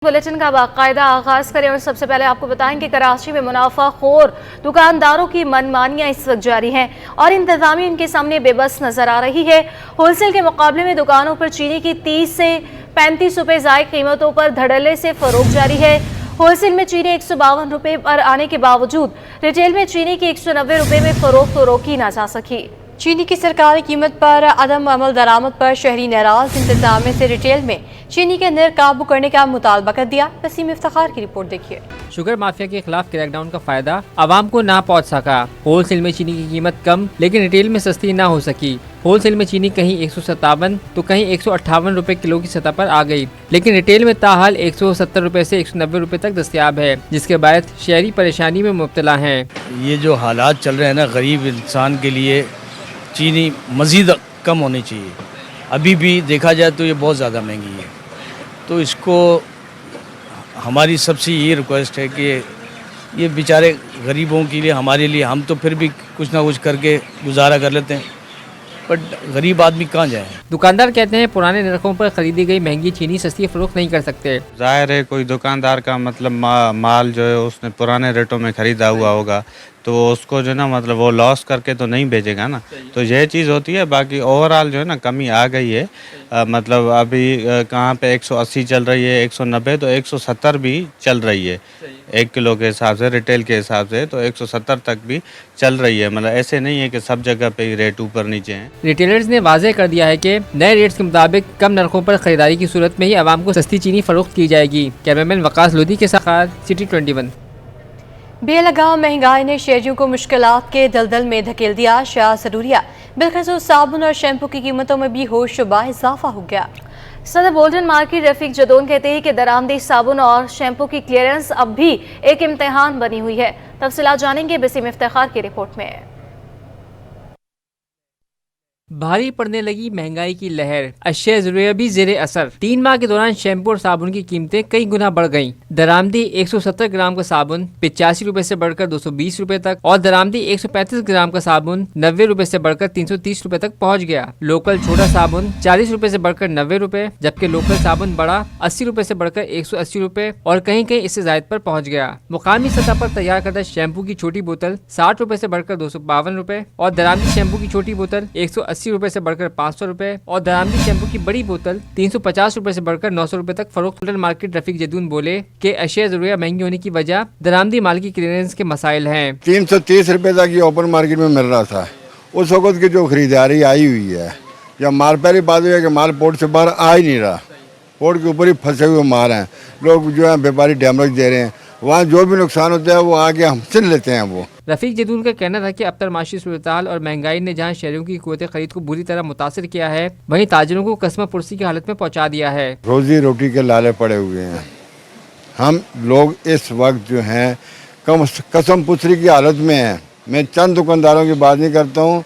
Bulletin का बाकायदा आगाज करें और सबसे पहले आपको बताएं कि कराची में मुनाफा खोर दुकानदारों की मनमानियां इस वक्त जारी हैं और इंतजामिया इनके सामने बेबस नजर आ रही है। होलसेल के मुकाबले में दुकानों पर चीनी की 30 से 35 रुपए ज़ायद कीमतों पर धड़ल्ले से फरोख्त जारी है। होलसेल में चीनी 152 रुपए पर आने के बावजूद रिटेल में चीनी की 190 रुपए में फरोख्त तो रोकी ना जा सकी। चीनी की सरकारी कीमत पर अदम अमल दरामद पर शहरी नाराज इंतजामिया से रिटेल में चीनी के निर्ख काबू करने का मुतालबा कर दिया। वसीम इफ्तिखार की रिपोर्ट देखिए। शुगर माफिया के खिलाफ क्रैकडाउन का फायदा आवाम को ना पहुंच सका। होलसेल में चीनी की कीमत कम लेकिन रिटेल में सस्ती ना हो सकी। होलसेल में चीनी कहीं 157 तो कहीं 158 रुपए किलो की सतह पर आ गई, लेकिन रिटेल में ताहाल 170 रुपए से 190 रुपए तक दस्तयाब है, जिसके बाद शहरी परेशानी में मुब्तला हैं। ये जो हालात चल रहे हैं ना, गरीब इंसान के लिए चीनी मज़ीद कम होनी चाहिए। अभी भी देखा जाए तो ये बहुत ज़्यादा महंगी है, तो इसको हमारी सबसे ये रिक्वेस्ट है कि ये बेचारे गरीबों के लिए, हमारे लिए, हम तो फिर भी कुछ ना कुछ करके गुजारा कर लेते हैं, बट गरीब आदमी कहाँ जाए। दुकानदार कहते हैं पुराने नरखों पर खरीदी गई महंगी चीनी सस्ती फरोख्त नहीं कर सकते। जाहिर है कोई दुकानदार का मतलब माल जो है उसने पुराने रेटों में ख़रीदा हुआ होगा, तो उसको जो है ना मतलब वो लॉस करके तो नहीं बेचेगा ना, तो यह चीज़ होती है। बाकी ओवरऑल जो है ना कमी आ गई है। मतलब अभी कहाँ पे 180 चल रही है, 190 तो 170 भी चल रही है 1 किलो के हिसाब से, रिटेल के हिसाब से तो 170 तक भी चल रही है। मतलब ऐसे नहीं है कि सब जगह पे रेट ऊपर नीचे हैं। रिटेलर्स ने वाज़ेह कर दिया है कि नए रेट्स के मुताबिक कम नरखों पर खरीदारी की सूरत में ही आवाम को सस्ती चीनी फरोख्त की जाएगी। कैमरामैन वकास लोधी के साथ सिटी 21। बेलगाम महंगाई ने शहरियों को मुश्किलात के दलदल में धकेल दिया। शाह जरूरिया बिलखसूस साबुन और शैम्पू की कीमतों में भी होशरुबा इजाफा हो गया। सदर बोल्टन मार्केट रफीक जदोन कहते हैं कि दरामदी साबुन और शैम्पू की क्लियरेंस अब भी एक इम्तिहान बनी हुई है। तफसीलात जानेंगे वसीम इफ्तिखार की रिपोर्ट में। भारी पड़ने लगी महंगाई की लहर, अशिया ज़रूरिया भी ज़ेरे असर। 3 माह के दौरान शैम्पू और साबुन की कीमतें कई गुना बढ़ गईं। दरामदी 170 ग्राम का साबुन 85 रुपए से बढ़कर 220 रुपए तक और दरामदी 135 ग्राम का साबुन 90 रुपए से बढ़कर 330 रुपए तक पहुंच गया। लोकल छोटा साबुन 40 रुपए से बढ़कर 90 रुपए, जबकि लोकल साबुन बड़ा 80 रुपए से बढ़कर 180 रुपए और कहीं कहीं इससे जायद पर पहुंच गया। मुकामी सतह पर तैयार करदा शैम्पू की छोटी बोतल 60 रुपए से बढ़कर 252 रुपए और दरामदी शैम्पू की छोटी बोतल 180 रुपए से बढ़कर 500 रुपए और दरामदी शैम्पू की बड़ी बोतल 350 रुपए से बढ़कर 900 रुपए तक फरोख्त। मार्केट रफीक जदून बोले कि अशिया ज़रूरिया महंगी होने की वजह दरामदी माल की क्लियरेंस के मसाइल हैं। 330 रुपए तक ये ओपन मार्केट में मिल रहा था। उस वक्त की जो खरीदारी आई हुई है, या माल, पहली बात है कि माल पोर्ट से बाहर आ ही नहीं रहा, पोर्ट के ऊपर ही फंसे हुए माल हैं। लोग जो है व्यापारी डैमेज दे रहे हैं, वहाँ जो भी नुकसान होता है वो आगे हमसे लेते हैं। वो रफीक जदून का कहना था कि अब तक माशी सूरत-ए-हाल और महंगाई ने जहां शहरियों की क़ुव्वत खरीद को बुरी तरह मुतासर किया है, वहीं ताजिरों को कसम पुरसी की हालत में पहुंचा दिया है। रोजी रोटी के लाले पड़े हुए हैं। हम लोग इस वक्त जो हैं कसम पुरसी की हालत में हैं। मैं चंद दुकानदारों की बात नहीं करता हूँ,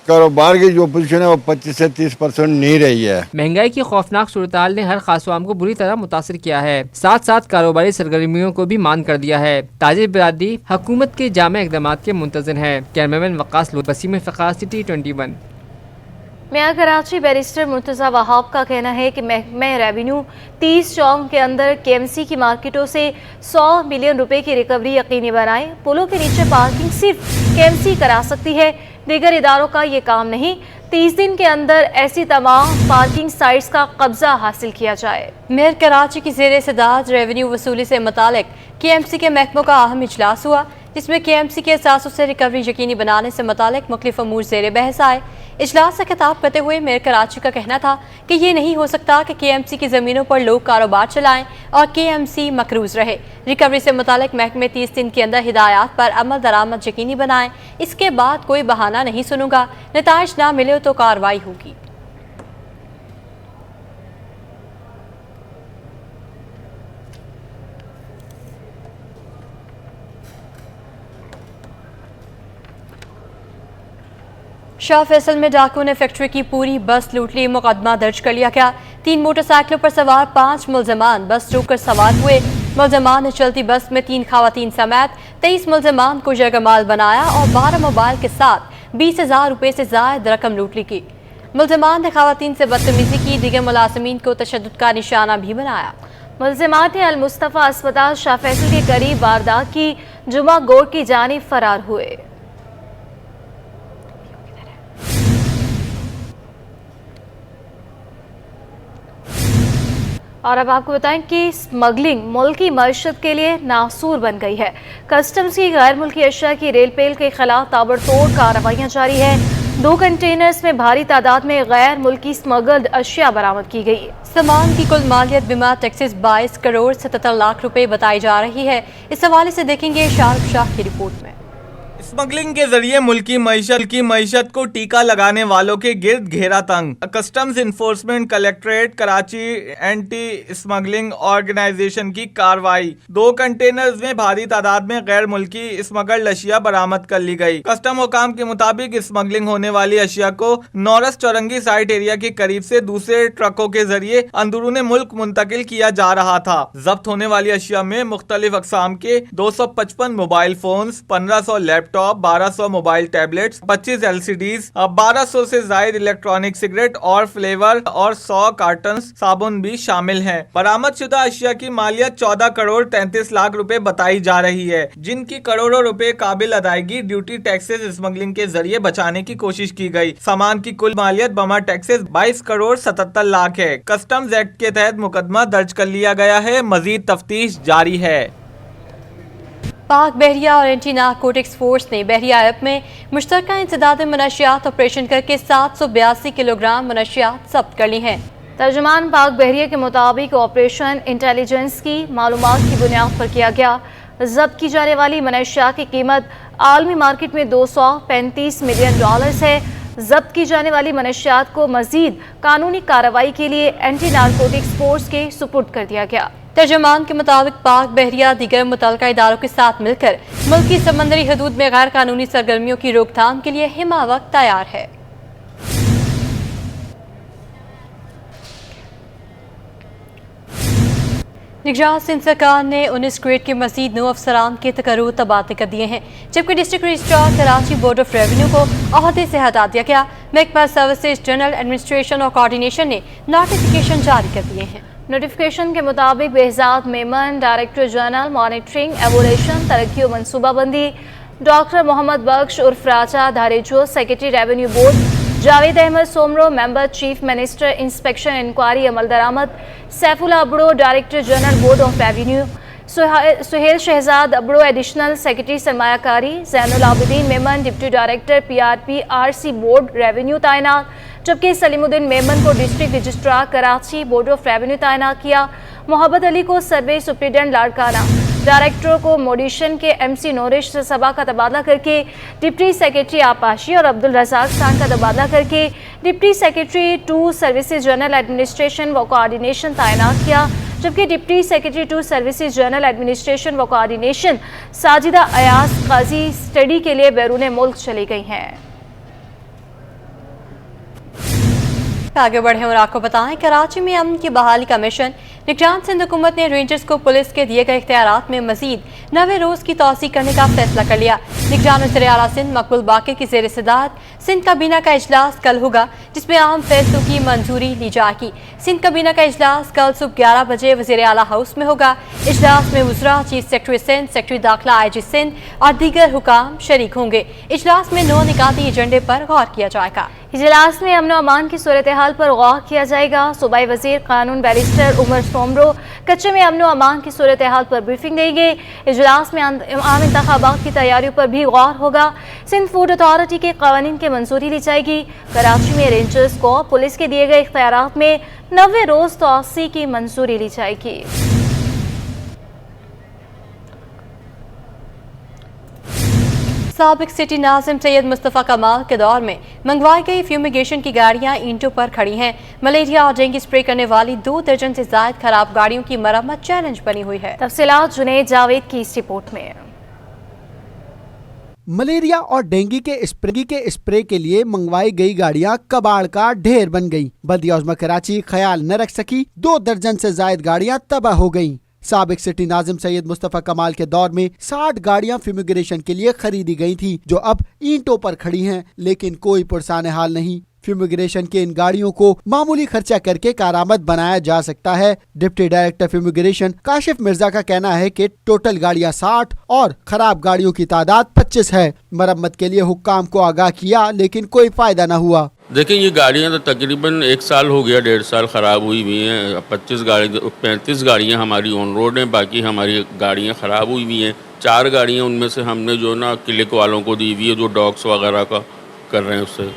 कारोबार की जो पोजीशन है वो 25 से 30% नहीं रही है। महंगाई की खौफनाक सूरत-ए-हाल ने हर खास आवाम को बुरी तरह मुतासर किया है, साथ साथ कारोबारी सरगर्मियों को भी मान कर दिया है। ताजिर बिरादरी हुकूमत के जामे इक़दामात के मुंतज़िर है। Cameraman Waqas Lodhi, Waseem Iftikhar, city 21। Mayor Karachi barrister Murtaza Wahab का कहना है कि महकमा रेवेन्यू 30 चौक के अंदर केएमसी की मार्केटों से 100 मिलियन रुपए की रिकवरी यकीनी बनाए। पुलों के नीचे पार्किंग सिर्फ केएमसी करा सकती है, दीगर इदारों का ये काम नहीं। 30 दिन के अंदर ऐसी तमाम पार्किंग साइट्स का कब्जा हासिल किया जाए। मेयर कराची की ज़ेरे सदारत रेवेन्यू वसूली से मुतालिक केएमसी के महकमों का अहम इजलास हुआ, जिसमें केएमसी के असासों से रिकवरी यकीनी बनाने से मुतालिक मुख्तलिफ अमूर ज़ेरे बहस आए। इजलास से खिताब करते हुए मेयर कराची का कहना था कि ये नहीं हो सकता कि केएमसी की ज़मीनों पर लोग कारोबार चलाएं और केएमसी मकरूज रहे। रिकवरी से मुतालिक महकमे 30 दिन के अंदर हिदायत पर अमल दरामद यकीनी बनाएं। इसके बाद कोई बहाना नहीं सुनूंगा, नताइज ना मिले तो कार्रवाई होगी। शाह फैसल में डाकुओं ने फैक्ट्री की पूरी बस लूट ली, मुकदमा दर्ज कर लिया गया। 3 मोटरसाइकिलों पर सवार 5 मुलजमान बस रोक कर सवार हुए। मुलजमान ने चलती बस में 3 खवातीन समेत 23 मुलजमान को जरगमाल बनाया और 12 मोबाइल के साथ 20,000 रुपए से ज़ायद रकम लूट ली की। मुलजमान ने खवातीन से बदतमीजी की, दीगर मुलाजमीन को तशद्दुद का निशाना भी बनाया। मुलजिमात अल मुस्तफ़ा अस्पताल शाह फैसल के करीब वारदात की जुमा गोर की जानिब फरार हुए। और अब आपको बताएं कि स्मगलिंग मुल्की मईशत के लिए नासूर बन गई है। कस्टम्स की गैर मुल्की अशिया की रेल पेल के खिलाफ ताबड़तोड़ कार्रवाइयां जारी है। 2 कंटेनर्स में भारी तादाद में गैर मुल्की स्मगल्ड अशिया बरामद की गई। सामान की कुल मालियत बिमा टैक्सेस 22 करोड़ 77 लाख रुपए बताई जा रही है। इस हवाले से देखेंगे शाहरुख शाह की रिपोर्ट में। स्मगलिंग के जरिए मुल्की मईशत को टीका लगाने वालों के गिर्द घेरा तंग। Customs enforcement collectorate Karachi anti smuggling organisation की कार्रवाई। 2 कंटेनर्स में भारी तादाद में गैर मुल्की स्मगल्ड अशिया बरामद कर ली गई। कस्टम हुकाम के मुताबिक स्मगलिंग होने वाली अशिया को नौरस चौरंगी साइट एरिया के करीब से दूसरे ट्रकों के जरिए अंदरूने मुल्क मुंतकिल किया जा रहा था। जब्त होने वाली अशिया में मुख्तलिफ अकसाम के 255 mobile phones, 1500 laptop, 1200 mobile tablets, 25 LCDs, 1200 से जायद इलेक्ट्रॉनिक सिगरेट और फ्लेवर और 100 कार्टन साबुन भी शामिल हैं। बरामद शुदा अशिया की मालियत 14 करोड़ 33 लाख रुपए बताई जा रही है, जिनकी करोड़ों रुपए काबिल अदायगी ड्यूटी टैक्सेस स्मगलिंग के जरिए बचाने की कोशिश की गई। सामान की कुल मालियत बमा टैक्सेस 22 करोड़ 77 लाख है। कस्टम्स एक्ट के तहत मुकदमा दर्ज कर लिया गया है। मजीद तफ्तीश जारी है। पाक बहरिया और एंटी नारकोटिक्स फोर्स ने बहरिया ऐप में मुश्तरका इंसदाद मनशियात ऑपरेशन करके 782 किलोग्राम मनशियात जब्त कर ली हैं। तर्जुमान पाक बहरिया के मुताबिक ऑपरेशन इंटेलिजेंस की मालूमात की बुनियाद पर किया गया। जब्त की जाने वाली मनशियात की कीमत आलमी मार्केट में $235 मिलियन है। जब्त की जाने वाली मनशियात को मजीद कानूनी कार्रवाई के लिए एंटी नारकोटिक्स फोर्स के सुपुर्द कर दिया गया। तर्जुमान के मुताबिक पाक बहरिया दीगर मुतल्लिका इदारों के साथ मिलकर मुल्की समंदरी हदूद में गैर कानूनी सरगर्मियों की रोकथाम के लिए हिमावत तैयार है। निगरान सिंध सरकार ने 19 ग्रेड के मजीद 9 अफसरान के तकर्रुर तबादले कर दिए हैं, जबकि district registrar Karachi board of revenue को अहदे से हटा दिया गया। महकमा सर्विसेज जनरल एडमिनिस्ट्रेशन और कोऑर्डिनेशन ने नोटिफिकेशन जारी कर दिए हैं। नोटिफिकेशन के मुताबिक Behzad Memon, director general monitoring evaluation तरक्की और मनसूबाबंदी, डॉक्टर मोहम्मद बख्श उर्फ Raja Dharejo, secretary revenue board, Javed Ahmed Soomro, member chief minister inspection inquiry अमल दरामद, Saifullah Abro, director general board of revenue, Suhail Shahzad Abro, additional secretary सरमायाकारी, Zainul Abideen Memon, deputy director PRP RC board revenue तैनात, जबकि सलीमुद्दीन मेमन को district registrar Karachi board of revenue तैनात किया। मोहब्बत अली को सर्वे सुप्रिटेंडेंट लाड़काना, डायरेक्टर को मोडिशन के MC नोरिश सबा का तबादला करके डिप्टी सेक्रेटरी आपाशी और अब्दुल रज़ाक खान का तबादला करके deputy secretary 2 services general administration व कोऑर्डिनेशन तैनात किया, जबकि deputy secretary 2 services general administration व कोऑर्डिनेशन साजिदा अयाज काजी स्टडी के लिए बैरून मुल्क चली गई हैं। आगे बढ़े और आपको बताएं, कराची में अमन की बहाली का मिशन। निगरान सिंध हुकूमत ने रेंजर्स को पुलिस के दिए गए इख्तियारात में मजीद 90 रोज की तोसी करने का फैसला कर लिया। निगरान वज़ीर आला सिंध मकबूल बाकी की ज़ेर सदारत सिंध काबीना का इजलास कल होगा, जिसमें अहम फैसलों की मंजूरी ली जाएगी। सिंध काबीना का इजलास कल सुबह 11 बजे वज़ीर आला हाउस में होगा। इजलास में वज़रा, चीफ सेक्रेटरी सिंध, सेक्रेटरी दाखिला IG सिंध और दीगर हुकाम शरीक होंगे। इजलास में 9 निकाती एजेंडे पर गौर किया जाएगा। इजलास में अमन अमान की सूरत हाल पर गौर किया जाएगा। सूबाई वजीर कानून बैरिस्टर उमर सोमरो कच्चे में अमन अमान की सूरत हाल पर ब्रीफिंग देंगे। इजलास में आम इंतखाबात की तैयारियों पर भी गौर होगा। सिंध फूड अथॉरिटी के कवानीन की मंजूरी ली जाएगी। कराची में रेंजर्स को पुलिस के दिए गए इख्तियारात में 90 रोज तोसी की मंजूरी ली जाएगी। साबिक सिटी नाजिम सैयद मुस्तफ़ा कमाल के दौर में मंगवाई गई फ्यूमिगेशन की गाड़ियां ईंटों पर खड़ी हैं। मलेरिया और डेंगू स्प्रे करने वाली 2 दर्जन से ज्यादा खराब गाड़ियों की मरम्मत चैलेंज बनी हुई है। तफसीलात जुनैद जावेद की इस रिपोर्ट में। मलेरिया और डेंगू के स्प्रे के लिए मंगवाई गई गाड़ियां कबाड़ का ढेर बन गई। बल्दिया कराची ख्याल न रख सकी, 2 दर्जन से ज्यादा गाड़ियां तबाह हो गईं। साबिक सिटी नाजिम सैयद मुस्तफ़ा कमाल के दौर में 60 गाड़ियां फ्यूमिगेशन के लिए खरीदी गई थी, जो अब ईंटों पर खड़ी हैं, लेकिन कोई पुरसान हाल नहीं। फ्यूमिगेशन की इन गाड़ियों को मामूली खर्चा करके कारामद बनाया जा सकता है। Deputy director fumigation Kashif Mirza का कहना है कि टोटल गाड़ियां 60 और खराब गाड़ियों की तादाद 25 है। मरम्मत के लिए हुक्काम को आगाह किया लेकिन कोई फायदा न हुआ। देखिए ये गाड़ियाँ तो तकरीबन 1 साल हो गया, 1.5 साल ख़राब हुई हुई हैं। 35 गाड़ियाँ हमारी ऑन रोड हैं, बाकी हमारी गाड़ियाँ ख़राब हुई हुई हैं। 4 गाड़ियाँ उनमें से हमने जो ना क्लिक वालों को दी हुई है, जो डॉग्स वगैरह का कर रहे हैं उससे।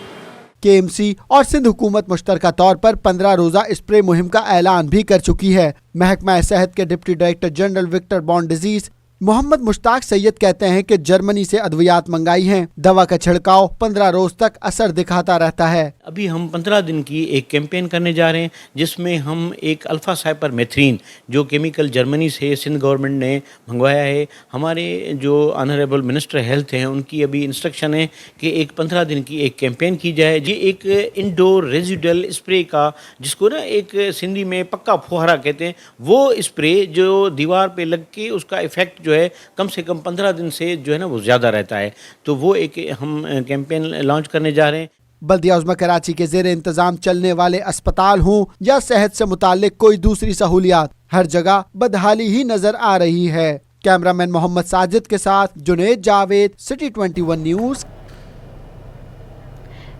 KMC और सिंध हुकूमत मुश्तरका तौर पर 15 रोज़ा स्प्रे मुहिम का ऐलान भी कर चुकी है। महकमा सेहत के deputy director general vector borne disease Mohammad Mushtaq Syed कहते हैं कि जर्मनी से अद्वियात मंगाई हैं। दवा का छिड़काव 15 रोज तक असर दिखाता रहता है। अभी हम 15 दिन की एक कैंपेन करने जा रहे हैं जिसमें हम एक अल्फा साइपरमेथ्रिन जो केमिकल जर्मनी से सिंध गवर्नमेंट ने मंगवाया है। हमारे जो ऑनरेबल मिनिस्टर हेल्थ हैं उनकी अभी इंस्ट्रक्शन है कि एक 15 दिन की एक कैंपेन की जाए। ये एक इंडोर रेजिडुअल स्प्रे का, जिसको ना एक सिंधी में पक्का फुहारा कहते हैं, वो स्प्रे जो दीवार पे लग के उसका इफेक्ट जो है कम से कम 15 दिन से जो है ना वो ज़्यादा रहता है। तो वो एक हम कैंपेन लॉन्च करने जा रहे हैं। बल्दिया उज़्मा कराची के ज़ेर इंतज़ाम चलने वाले अस्पताल हों या सेहत से मुताल्लिक कोई दूसरी सहूलियात, हर जगह बदहाली ही नजर आ रही है। कैमरामैन मोहम्मद साजिद के साथ Junaid Javed, city 21 news.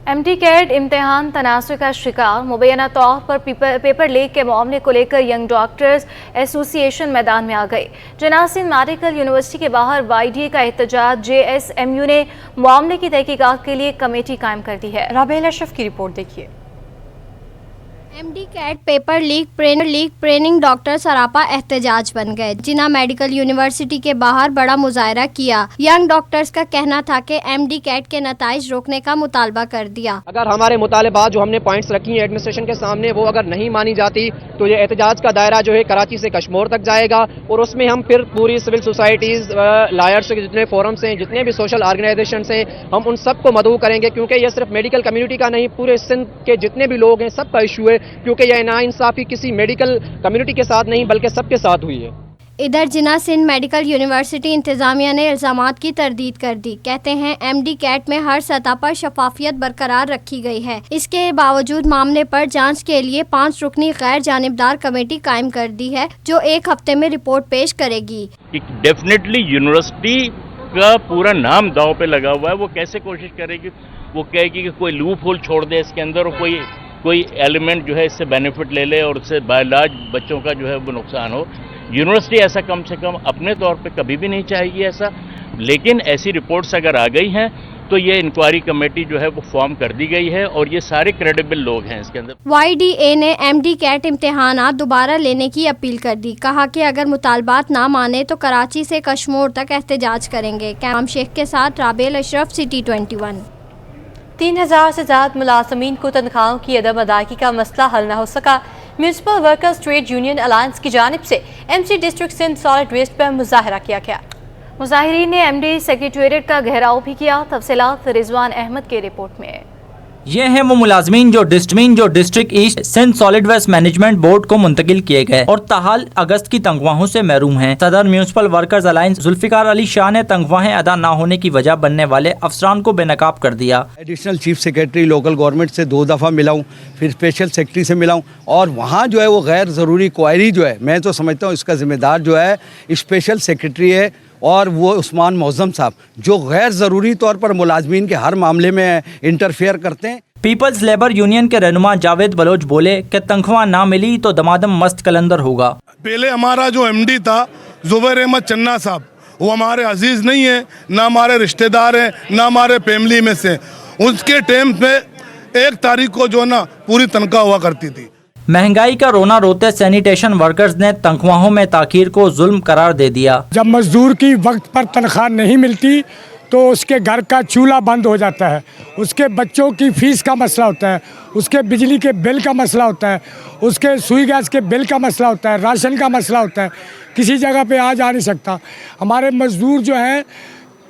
MD CAT इम्तिहान तनाज़ुर का शिकार, मुबैना तौर पर पेपर लीक के मामले को लेकर यंग डॉक्टर्स एसोसिएशन मैदान में आ गई। जनासिन मेडिकल यूनिवर्सिटी के बाहर YDA का एहतजाज, JSMU ने मामले की तहकीकात के लिए कमेटी कायम कर दी है। राबेल अशरफ की रिपोर्ट देखिए। MD CAT paper leak training doctor सरापा एहतजाज बन गए। जिन्ना मेडिकल यूनिवर्सिटी के बाहर बड़ा मुजाहरा किया। यंग डॉक्टर्स का कहना था कि MD कैट के नताइज रोकने का मुतालबा कर दिया। अगर हमारे मुतालबात जो हमने पॉइंट्स रखी हैं एडमिनिस्ट्रेशन के सामने वो अगर नहीं मानी जाती तो ये एहतजाज का दायरा जो है कराची से कश्मीर तक जाएगा और उसमें हम फिर पूरी सिविल सोसाइटीज़, लायर्स के जितने फोरम्स हैं, जितने भी सोशल ऑर्गेनाइजेशन हैं, हम उन सबको मदऊ करेंगे क्योंकि ये सिर्फ मेडिकल कम्युनिटी का नहीं, पूरे सिंध के जितने भी लोग हैं सबका इशू है, क्योंकि यह नाइंसाफी किसी मेडिकल कम्युनिटी के साथ नहीं बल्कि सबके साथ हुई है। इधर जिन्ना सिंध मेडिकल यूनिवर्सिटी इंतजामिया ने इल्जामात की तरदीद कर दी। कहते हैं MD कैट में हर सतह पर शफाफियत बरकरार रखी गई है। इसके बावजूद मामले पर जांच के लिए 5 रुकनी गैर जानिबदार कमेटी कायम कर दी है जो 1 हफ्ते में रिपोर्ट पेश करेगी। डेफिनेटली यूनिवर्सिटी का पूरा नाम दांव पे लगा हुआ है। वो कैसे कोशिश करेगी, वो कहेगी कि कोई लूप होल छोड़ दे इसके अंदर और कोई एलिमेंट जो है इससे बेनिफिट ले ले और इससे बायलाज बच्चों का जो है वो नुकसान हो। यूनिवर्सिटी ऐसा कम से कम अपने तौर पे कभी भी नहीं चाहेगी ऐसा, लेकिन ऐसी रिपोर्ट्स अगर आ गई हैं तो ये इंक्वायरी कमेटी जो है वो फॉर्म कर दी गई है और ये सारे क्रेडिबल लोग हैं इसके अंदर। YDA ने MD कैट इम्तिहानात दोबारा लेने की अपील कर दी। कहा कि अगर मुतालबात ना माने तो कराची से कश्मीर तक एहतजाज करेंगे। कैम शेख के साथ राबेल अशरफ, सिटी 21। 3000 से ज़्यादा मुलाजमीन को तनख्वाहों की अदम अदायगी का मसला हल न हो सका। Municipal workers trade union alliance की जानिब से MC district Sindh solid waste पर मुजाहरा किया गया। मुजाहिरीन ने MD सेक्रेटेरिएट का घेराव भी किया। तफसीलात रिजवान अहमद की रिपोर्ट में। ये हैं वो मुलाजमीन जो district east Sindh solid waste management board को मुंतकिल किए गए और ताहाल अगस्त की तनख्वाहों से महरूम हैं। सदर municipal workers alliance Zulfiqar Ali Shah ने तनख्वाहें अदा न होने की वजह बनने वाले अफसरान को बेनकाब कर दिया। Additional chief secretary local government से 2 दफ़ा मिला हूँ, फिर स्पेशल सेक्रेटरी से मिला हूँ और वहाँ जो है वो गैर ज़रूरी क्वायरी जो है, मैं तो समझता हूँ इसका ज़िम्मेदार जो है स्पेशल सेक्रेटरी है और वो उस्मान मौज़म साहब, जो गैर ज़रूरी तौर पर मुलाजमीन के हर मामले में इंटरफेयर करते हैं। पीपल्स लेबर यूनियन के रहनुमा जावेद बलोच बोले कि तनख्वाह ना मिली तो दमादम मस्त कलंदर होगा। पहले हमारा जो MD था जुबैर अहमद चन्ना साहब, वो हमारे अजीज़ नहीं है, ना हमारे रिश्तेदार हैं, ना हमारे फैमिली में से। उसके टाइम पे 1 तारीख को जो ना पूरी तनख्वाह हुआ करती थी। महंगाई का रोना रोते सैनिटेशन वर्कर्स ने तनख्वाहों में ताखीर को जुल्म करार दे दिया। जब मजदूर की वक्त पर तनख्वाह नहीं मिलती तो उसके घर का चूल्हा बंद हो जाता है, उसके बच्चों की फीस का मसला होता है, उसके बिजली के बिल का मसला होता है, उसके सुई गैस के बिल का मसला होता है, राशन का मसला होता है, किसी जगह पे आ जा नहीं सकता। हमारे मजदूर जो हैं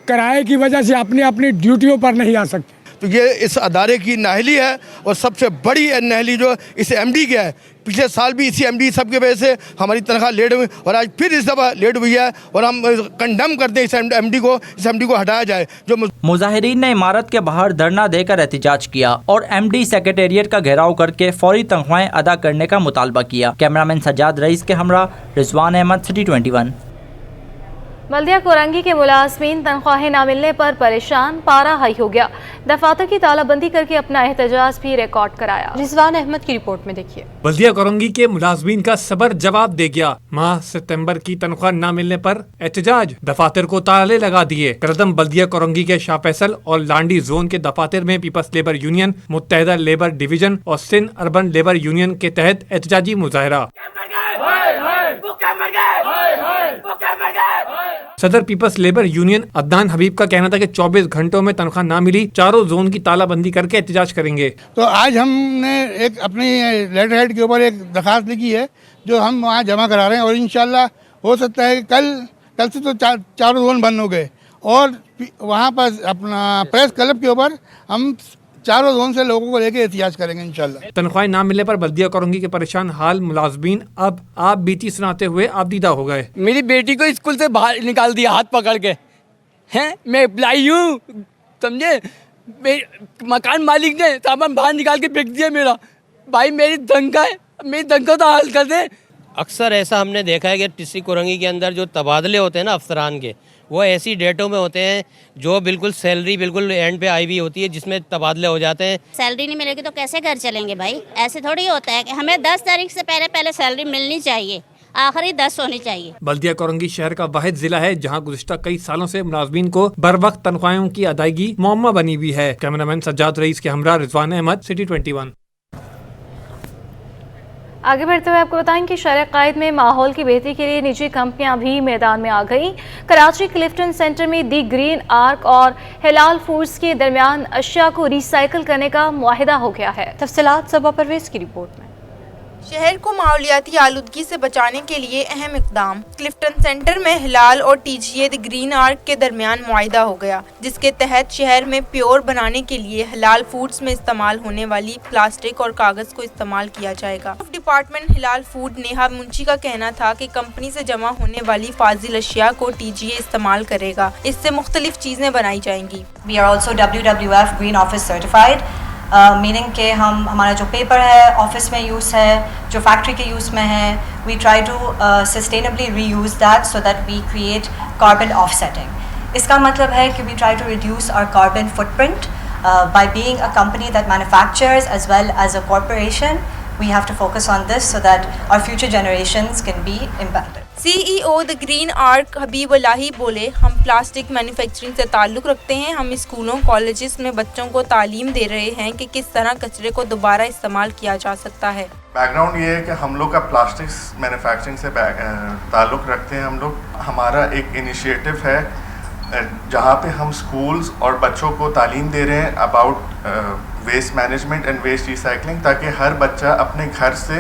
किराए की वजह से अपनी ड्यूटियों पर नहीं आ सकते। तो ये इस अदारे की नाहली है और सबसे बड़ी नाहली जो इस MD की है पिछले साल भी इसी एमडी सब की वजह से हमारी तनख्वाह लेट हुई और आज फिर इस दफ़ा लेट हुई है और हम कंडम करते हैं इस एमडी को हटाया जाए। जो मुजाहिरीन ने इमारत के बाहर धरना देकर एहतजाज किया और एमडी सेक्रेटेरिएट का घेराव करके फौरी तनख्वाहें अदा करने का मुतालबा किया। कैमरामैन सज्जाद रईस के हमरा रिजवान अहमद, सिटी 21। बल्दिया कोरंगी के मुलाजमीन तनख्वाहें ना मिलने पर परेशान, पारा हाई हो गया। दफातर की तालाबंदी करके अपना एहतजाज भी रिकॉर्ड कराया। रिजवान अहमद की रिपोर्ट में देखिए। बल्दिया कोरंगी के मुलाजमीन का सबर जवाब दे गया। माह सितंबर की तनख्वाह ना मिलने पर एहतजाज, दफातर को ताले लगा दिए। करदम बल्दिया कोरंगी के शाह फैसल और लांडी जोन के दफातर में पीपल्स लेबर यूनियन, मुत्तहिदा लेबर डिवीजन और सिंध अर्बन लेबर यूनियन के तहत एहतजाजी मुजाहरा। सदर पीपल्स लेबर यूनियन अदनान हबीब का कहना था कि 24 घंटों में तनख्वाह ना मिली, चारों जोन की तालाबंदी करके एहतजाज करेंगे। तो आज हमने एक अपनी लेटर हेड के ऊपर एक दरखास्त लिखी है जो हम वहाँ जमा करा रहे हैं और इंशाल्लाह हो सकता है कि कल से तो चारों जोन बंद हो गए और वहाँ पर अपना प्रेस क्लब के ऊपर हम चारों जोन से लोगों को लेके एहतियाज करेंगे इंशाल्लाह। तनख्वाहें ना मिलने पर बल्दिया कोरंगी के परेशान हाल मुलाजमीन अब आप बीती सुनाते हुए आपदीदा हो गए। मेरी बेटी को स्कूल से बाहर निकाल दिया हाथ पकड़ के, हैं मैं अप्लाई हूँ, समझे, मकान मालिक ने सामान बाहर निकाल के फेंक दिया मेरा। भाई मेरी तनख्वाह है, मेरी तनख्वाह तो हाल कर दे। अक्सर ऐसा हमने देखा है कि टीसी कोरंगी के अंदर जो तबादले होते हैं ना अफसरान के, वो ऐसी डेटों में होते हैं जो बिल्कुल सैलरी बिल्कुल एंड पे आई हुई होती है, जिसमें तबादले हो जाते हैं। सैलरी नहीं मिलेगी तो कैसे घर चलेंगे भाई? ऐसे थोड़ी होता है कि हमें 10 तारीख से पहले सैलरी मिलनी चाहिए, आखिरी 10 होनी चाहिए। बल्दिया कोरंगी शहर का वाहिद जिला है जहां गुज़िश्ता कई सालों से मुलाजमीन को बर वक्त तनख्वाहों की अदायगी मुअम्मा बनी हुई है। कैमरामैन सज्जाद रईस के हमरा रिजवान अहमद, सिटी 21। आगे बढ़ते हुए आपको बताएं कि शहर कायद में माहौल की बेहतरी के लिए निजी कंपनियां भी मैदान में आ गईं। कराची क्लिफ्टन सेंटर में दी ग्रीन आर्क और हिलाल फूड्स के दरमियान अशिया को रिसाइकिल करने का मुआहिदा हो गया है। तफसीलात सबा परवेज की रिपोर्ट में। शहर को माहौलियाती आलूदगी से बचाने के लिए अहम इक़दाम। क्लिफ्टन सेंटर में हिलाल और टीजीए द ग्रीन आर्क के दरमियान मुआहिदा हो गया, जिसके तहत शहर में प्योर बनाने के लिए हिलाल फूड्स में इस्तेमाल होने वाली प्लास्टिक और कागज़ को इस्तेमाल किया जाएगा। डिपार्टमेंट हिलाल फूड नेहा मुंशी का कहना था कि कंपनी से जमा होने वाली फाजिल अशिया को टीजीए इस्तेमाल करेगा। इससे मुख्तलिफ चीज़ें बनाई जाएंगी। We are also WWF Green Office certified. Meaning के हमारा जो पेपर है ऑफिस में यूज़ है, जो फैक्ट्री के यूज़ में है, we try to sustainably reuse that so that we create carbon offsetting. इसका मतलब है कि we try to reduce our carbon footprint by being a company that manufactures as well as a corporation. We have to focus on this so that our future generations can be impacted. CEO the green ark Habib Elahi बोले, हम plastic manufacturing से ताल्लुक़ रखते हैं। हम स्कूलों colleges में बच्चों को तालीम दे रहे हैं कि किस तरह कचरे को दोबारा इस्तेमाल किया जा सकता है। बैकग्राउंड ये है कि हम लोग का प्लास्टिक्स मैन्युफैक्चरिंग से ताल्लुक़ रखते हैं। हम लोग, हमारा एक इनिशिएटिव है जहाँ पे हम स्कूल्स और बच्चों को तालीम दे रहे हैं about waste management and waste recycling, ताकि हर बच्चा अपने घर से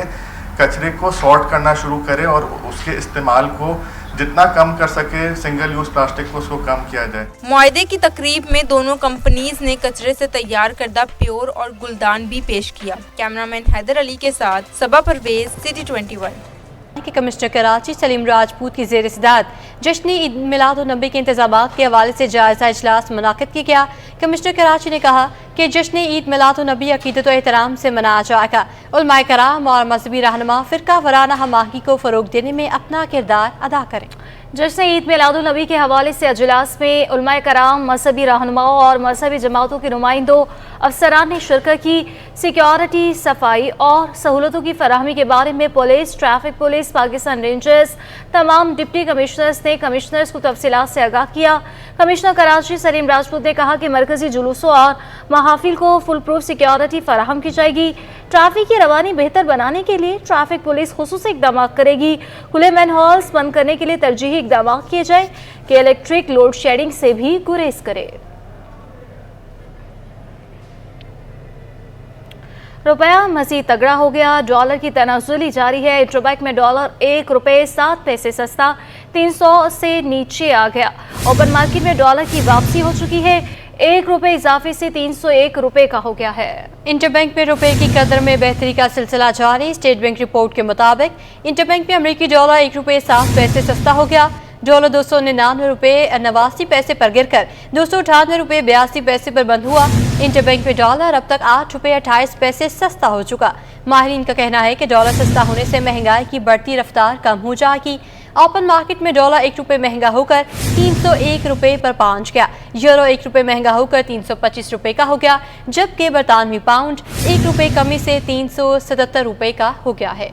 कचरे को सॉर्ट करना शुरू करे और उसके इस्तेमाल को जितना कम कर सके, सिंगल यूज़ प्लास्टिक को उसको कम किया जाए। मुआहदे की तकरीब में दोनों कंपनीज ने कचरे से तैयार करदा प्योर और गुलदान भी पेश किया। कैमरामैन हैदर अली के साथ सबा परवेज, सिटी 21। कि कमिश्नर कराची सलीम राजपूत की ज़ेर सदारत जश्न ईद मिलाद-उन-नबी के इंतज़ामात के हवाले से जायज़ा इजलास मुनाकिद किया गया। कमिश्नर कराची ने कहा कि जश्न ईद मिलाद-उन-नबी अक़ीदत व एहतराम से मनाया जाएगा। उलमाए कराम और मजहबी रहनुमा फ़िरका वराना हमाही को फ़रोग़ देने में अपना किरदार अदा करें। जश्न ईद मिलाद-उन-नबी के हवाले से अजलास में उलमाए कराम, मजहबी रहनुमाओं और मजहबी जमातों के नुमाइंदों अफसरान ने शिरकत की। सिक्योरिटी, सफाई और सहूलतों की फराहमी के बारे में police, traffic police, Pakistan rangers, तमाम डिप्टी कमिश्नर्स ने कमिश्नर्स को तफसीलात से आगाह किया। कमिश्नर कराची सलीम राजपूत ने कहा कि मरकजी जुलूसों और महाफिल को फुल प्रूफ सिक्योरिटी फराहम की जाएगी। ट्रैफिक की रवानी बेहतर बनाने के लिए ट्रैफिक पुलिस खुसूसी इक़दाम करेगी। खुले मैन हॉल्स बंद करने के लिए तरजीही इक़दाम किए जाए कि इलेक्ट्रिक लोड शेडिंग से भी गुरेज करे। रुपया मजीद तगड़ा हो गया, डॉलर की तनाजुली जारी है। इंटरबैंक में डॉलर ₹1.07 सस्ता 300 से नीचे आ गया। ओपन मार्केट में डॉलर की वापसी हो चुकी है। 1 रुपए इजाफे से 301 रुपए का हो गया है। इंटरबैंक में रुपए की कदर में बेहतरी का सिलसिला जारी। स्टेट बैंक रिपोर्ट के मुताबिक इंटरबैंक में अमेरिकी डॉलर 1 रुपए 7 पैसे सस्ता हो गया। डॉलर 299 रुपए 89 पैसे पर गिरकर 298 रुपए 82 पैसे पर बंद हुआ। इंटरबैंक में डॉलर अब तक 8 रुपए 28 पैसे सस्ता हो चुका। माहिरीन का कहना है कि डॉलर सस्ता होने से महंगाई की बढ़ती रफ्तार कम हो जाएगी। ओपन मार्केट में डॉलर 1 रुपए महंगा होकर 301 रुपए पर पहुंच गया। यूरो 1 रुपए महंगा होकर 325 रुपए का हो गया, जबकि बरतानवी पाउंड 1 रुपए कमी से 377 रुपए का हो गया है।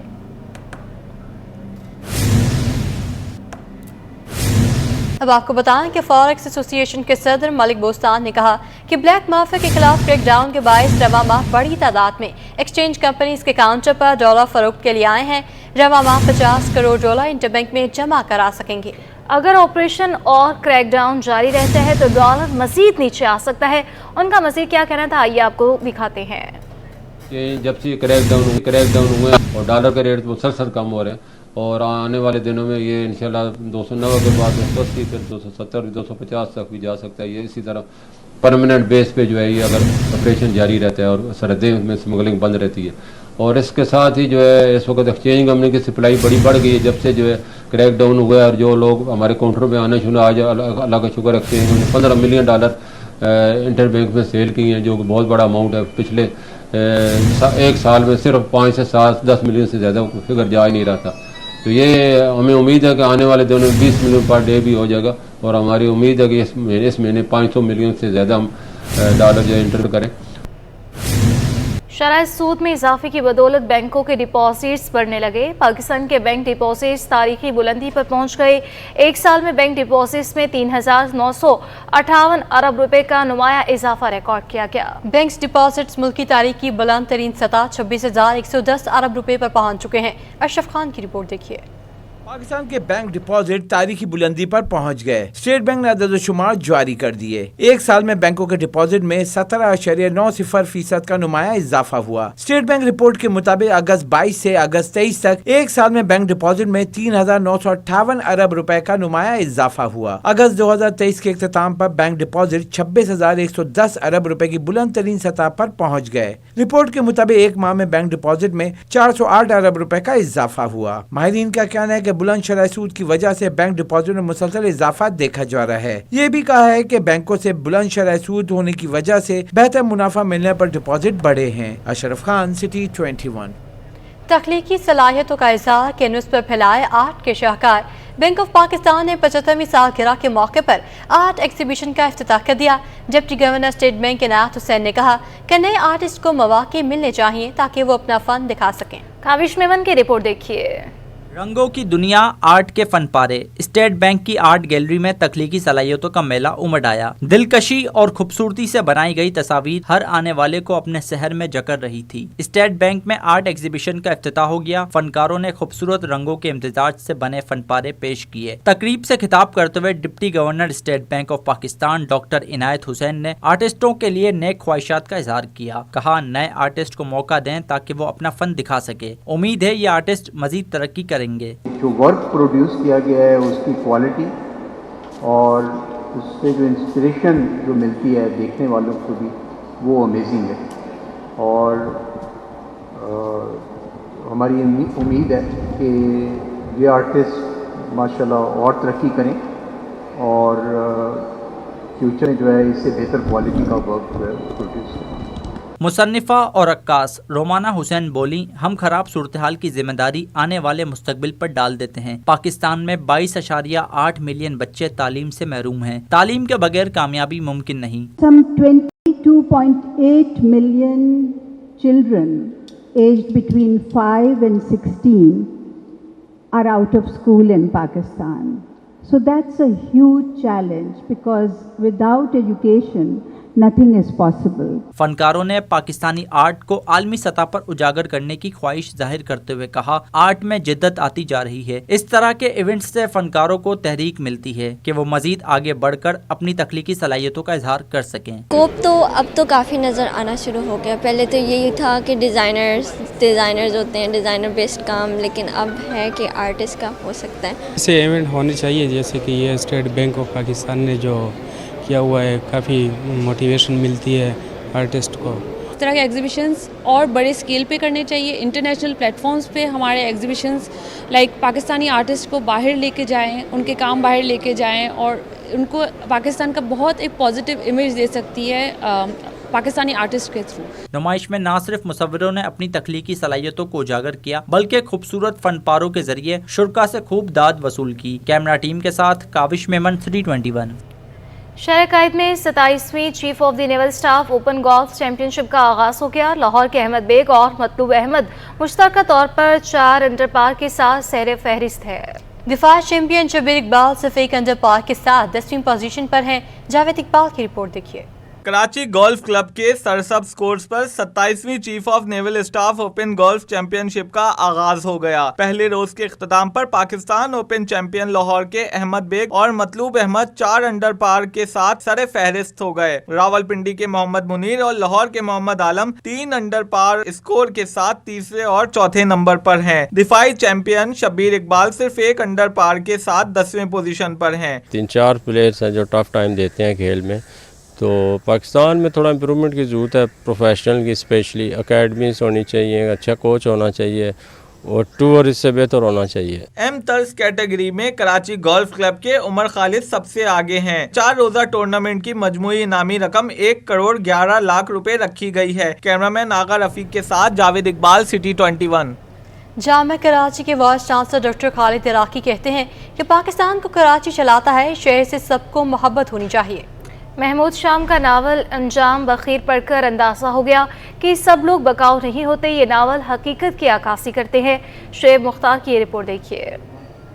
अब आपको बताएं कि फॉरेक्स एसोसिएशन के सदर मलिक बोस्तान ने कहा कि ब्लैक माफिया के खिलाफ क्रैकडाउन के बायस रवा माह बड़ी तादाद में एक्सचेंज कंपनीज के काउंटर पर डॉलर फरोख्त के लिए आए हैं। रवा माह 50 करोड़ डॉलर इंटरबैंक में जमा करा सकेंगे। अगर ऑपरेशन और क्रैकडाउन जारी रहता है तो डॉलर मजीद नीचे आ सकता है। उनका मजीद क्या कहना था, आइए आपको दिखाते हैं। जब से क्रैकडाउन हुए और डॉलर के रेट मुसलसल कम हो रहे हैं और आने वाले दिनों में ये इंशाल्लाह 290 के बाद 280 फिर 270 250 तक भी जा सकता है। ये इसी तरह परमानेंट बेस पे जो है ये अगर ऑपरेशन जारी रहता है और सरहदें में स्मगलिंग बंद रहती है। और इसके साथ ही जो है इस वक्त एक्सचेंज कंपनी की सप्लाई बड़ी बढ़ गई है जब से जो है क्रैकडाउन हुआ है। और जो लोग हमारे काउंटर में आने शुरू आज अल्लाह का शुक्र एक्सचेंज ने $15 मिलियन इंटर बैंक में सेल की हैं, जो कि बहुत बड़ा अमाउंट है। पिछले एक साल में सिर्फ 5 से 10 मिलियन से ज़्यादा फिगर जा ही नहीं रहा था। तो ये हमें उम्मीद है कि आने वाले दिनों में 20 मिलियन पर डे भी हो जाएगा और हमारी उम्मीद है कि इस महीने 500 मिलियन से ज़्यादा हम डॉलर जो इंटर करें। शरह सूद में इजाफे की बदौलत बैंकों के डिपॉजिट्स बढ़ने लगे। पाकिस्तान के बैंक डिपॉजिट्स तारीखी बुलंदी पर पहुंच गए। एक साल में बैंक डिपॉजिट्स में 3,958 अरब रुपए का नुमाया इजाफा रिकॉर्ड किया गया। बैंक डिपॉजिट्स मुल्क की तारीख की बुलंद तरीन सतह 26,110 अरब रुपए पर पहुंच चुके हैं। अशरफ खान की रिपोर्ट देखिए। पाकिस्तान के बैंक डिपॉजिट तारीखी बुलंदी पर पहुंच गए। स्टेट बैंक ने अदद-ओ-शुमार जारी कर दिए। एक साल में बैंकों के डिपॉजिट में 17.90% का नुमाया इजाफा हुआ। स्टेट बैंक रिपोर्ट के मुताबिक अगस्त 22 से अगस्त 23 तक एक साल में बैंक डिपॉजिट में 3,958 अरब रुपए का नुमाया इजाफा हुआ। अगस्त 2023 के इख्तिताम पर बैंक डिपॉजिट 26,110 अरब रुपए की बुलंद तरीन सतह पर पहुँच गए। रिपोर्ट के मुताबिक एक माह में बैंक डिपॉजिट में 408 अरब रुपए का इजाफा हुआ। माहिरीन का कहना है कि बुलंद शरह सूद की वजह से बैंक डिपॉजिट में मुसलसल इजाफा देखा जा रहा है। ये भी कहा है कि बैंकों से बुलंद शरह सूद होने की वजह से बेहतर मुनाफा मिलने पर डिपॉजिट बढ़े हैं। अशरफ खान, सिटी 21। तख्लीकी सलाहियतों का इज़हार कैनवस पर फैलाए आर्ट के शाहकार। बैंक ऑफ पाकिस्तान ने 75वीं सालगिरह के मौके पर आर्ट एग्जीबिशन का इफ्तिताह कर दिया। डिप्टी गवर्नर स्टेट बैंक इनायत हुसैन ने कहा कि नए आर्टिस्ट को मौके मिलने चाहिए ताकि वो अपना फन दिखा सकें। काविश मेमन की रिपोर्ट देखिए। रंगों की दुनिया, आर्ट के फन पारे। स्टेट बैंक की आर्ट गैलरी में तख्लीकी सलाहियतों का मेला उमड़ आया। दिलकशी और खूबसूरती से बनाई गई तस्वीर हर आने वाले को अपने शहर में जकड़ रही थी। स्टेट बैंक में आर्ट एग्जीबिशन का इफ्तिताह हो गया। फनकारों ने खूबसूरत रंगों के इम्तिजाज से बने फन पारे पेश किए। तकरीब से खिताब करते हुए deputy governor state bank of Pakistan doctor Inayat Hussain ने आर्टिस्टों के लिए नेक ख्वाहिशात का इजहार किया। कहा, नए आर्टिस्ट को मौका दें ताकि वो अपना फन दिखा सके। उम्मीद है ये आर्टिस्ट मजीद तरक्की करेंगे। जो वर्क प्रोड्यूस किया गया है उसकी क्वालिटी और उससे जो इंस्पिरेशन जो मिलती है देखने वालों को भी, वो अमेजिंग है। और हमारी उम्मीद है कि ये आर्टिस्ट माशाल्लाह और तरक्की करें और फ्यूचर में जो है इससे बेहतर क्वालिटी का वर्क जो है प्रोड्यूस करें। मुसन्निफ़ा और रक्कास रोमाना हुसैन बोली, हम खराब सूरत हाल की जिम्मेदारी आने वाले मुस्तकबिल पर डाल देते हैं। पाकिस्तान में 22.8 मिलियन बच्चे तालीम से महरूम हैं। तालीम के बगैर कामयाबी मुमकिन नहीं। Some 22.8 million children aged between 5 and 16 are out of school in Pakistan. So that's a huge challenge because without education nothing is possible. फनकारों ने पाकिस्तानी आर्ट को आलमी सतह पर उजागर करने की ख्वाहिश जाहिर करते हुए कहा, आर्ट में जिद्दत आती जा रही है। इस तरह के इवेंट्स से फनकारों को तहरीक मिलती है कि वो मजीद आगे बढ़कर अपनी तख्लीकी सलाहियतों का इजहार कर सकें। स्कोप तो अब तो काफ़ी नज़र आना शुरू हो गया। पहले तो यही था कि डिज़ाइनर्स होते हैं, डिज़ाइनर बेस्ड काम, लेकिन अब है कि आर्टिस्ट का हो सकता है। ऐसे इवेंट होने चाहिए जैसे कि ये स्टेट बैंक ऑफ पाकिस्तान ने जो किया हुआ है, काफ़ी मोटिवेशन मिलती है आर्टिस्ट को। इस तरह के एग्जीबिशंस और बड़े स्केल पे करने चाहिए। इंटरनेशनल प्लेटफॉर्म्स पे हमारे एग्जीबिशंस लाइक पाकिस्तानी आर्टिस्ट को बाहर लेके जाएं, उनके काम बाहर लेके जाएं और उनको पाकिस्तान का बहुत एक पॉजिटिव इमेज दे सकती है पाकिस्तानी आर्टिस्ट के थ्रू। नुमाइश में न सिर्फ मुसव्विरों ने अपनी तख्लीकी सलाहियतों को उजागर किया, बल्कि खूबसूरत फनपारों के जरिए शुरका से खूब दाद वसूल की। कैमरा टीम के साथ काविश मेमन, 321। शहर कायद में 27वीं chief of the naval staff open golf championship का आगाज हो गया। लाहौर के अहमद बेग और मतलूब अहमद मुश्तरका तौर पर 4 अंडर पार के साथ सहरे फहरिस्त है। दिफा चैंपियन शबीर इकबाल सिर्फ 1 अंडर पार के साथ 10वीं पोजीशन पर हैं। जावेद इकबाल की रिपोर्ट देखिए। कराची गोल्फ क्लब के सरसब्ज कोर्स पर 27वीं chief of naval staff open golf championship का आगाज हो गया। पहले रोज के इख्तिताम पर पाकिस्तान ओपन चैंपियन लाहौर के अहमद बेग और मतलूब अहमद 4 अंडर पार के साथ सरे फहरिस्त हो गए। रावलपिंडी के मोहम्मद मुनीर और लाहौर के मोहम्मद आलम 3 अंडर पार स्कोर के साथ तीसरे और चौथे नंबर पर हैं। दिफाई चैंपियन शबीर इकबाल सिर्फ 1 अंडर पार के साथ 10वें पोजीशन पर हैं। 3-4 प्लेयर्स हैं जो टफ टाइम देते हैं खेल में, तो पाकिस्तान में थोड़ा इम्प्रूवमेंट की ज़रूरत है। प्रोफेशनल की स्पेशली अकेडमीज होनी चाहिए, अच्छा कोच होना चाहिए और टूर इससे बेहतर होना चाहिए। एम तर्स कैटेगरी में कराची गोल्फ क्लब के उमर खालिद सबसे आगे हैं। 4 रोजा टूर्नामेंट की मजमूई इनामी रकम 1 करोड़ 11 लाख रुपए रखी गई है। कैमरामैन आगा रफीक के साथ जावेद इकबाल, सिटी 21। जामिया कराची के vice chancellor doctor Khalid Iraqi कहते हैं कि पाकिस्तान को कराची चलाता है, शहर से सबको मोहब्बत होनी चाहिए। महमूद शाम का नावल अंजाम बखीर पढ़कर अंदाज़ा हो गया कि सब लोग बकाऊ नहीं होते। ये नावल हकीकत की अक्कासी करते हैं। शुएब मुख्तार की रिपोर्ट देखिए।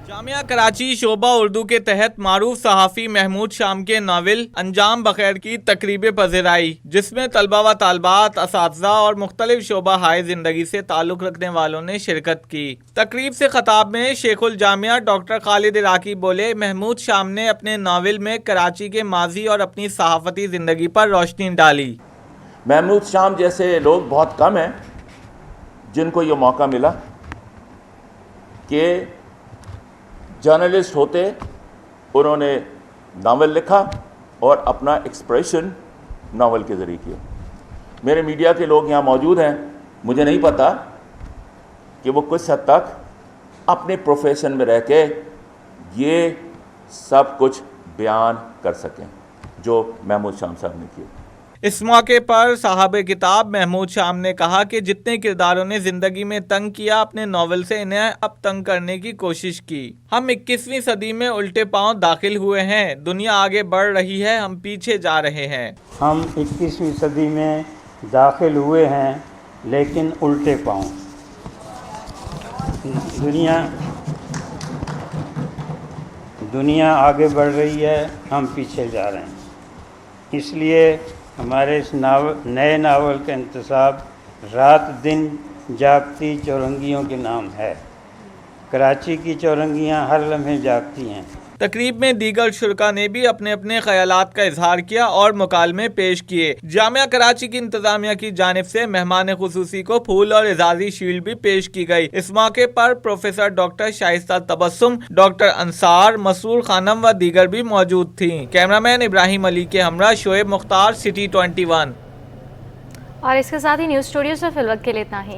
जामिया कराची शोबा उर्दू के तहत मारूफ सहाफ़ी महमूद शाम के नावल अंजाम बखैर की तकरीब पज़ीर आई, जिसमें तलबा व तालबात, असातिज़ा और मुख्तलिफ शोबा हाय ज़िंदगी से ताल्लुक़ रखने वालों ने शिरकत की। तकरीब से ख़ताब में शेखुल जामिया डॉक्टर खालिद इराकी बोले, महमूद शाम ने अपने नावल में कराची के माजी और अपनी सहाफ़ती ज़िंदगी पर रोशनी डाली। महमूद शाम जैसे लोग बहुत कम हैं जिनको ये मौका मिला कि जर्नलिस्ट होते उन्होंने नावल लिखा और अपना एक्सप्रेशन नावल के ज़रिए किया। मेरे मीडिया के लोग यहाँ मौजूद हैं, मुझे नहीं पता कि वो कुछ हद तक अपने प्रोफेशन में रह के ये सब कुछ बयान कर सकें जो महमूद शाम साहब ने किया। इस मौके पर साहब किताब महमूद शाम ने कहा कि जितने किरदारों ने ज़िंदगी में तंग किया, अपने नावल से इन्हें अब तंग करने की कोशिश की। हम 21वीं सदी में उल्टे पांव दाखिल हुए हैं। दुनिया आगे बढ़ रही है, हम पीछे जा रहे हैं। हम 21वीं सदी में दाखिल हुए हैं लेकिन उल्टे पांव। दुनिया आगे बढ़ रही है, हम पीछे जा रहे हैं। इसलिए हमारे इस नए नावल का इंतसाब रात दिन जागती चौरंगियों के नाम है। कराची की चौरंगियां हर लम्हे जागती हैं। तकरीब में दीगर शुरका ने भी अपने अपने ख्यालात का इजहार किया और मुकालमे पेश किए। जामिया कराची की इंतजामिया की जानिब से मेहमान खुसूसी को फूल और एजाजी शील्ड भी पेश की गई। इस मौके पर professor doctor Shaista Tabassum, doctor Ansar, मसूर खानम व दीगर भी मौजूद थी। कैमरामैन इब्राहिम अली के हमरा शुएब मुख्तार, सिटी 21। और इसके साथ ही न्यूज़ स्टूडियो से फिलवक्त के लिए इतना ही।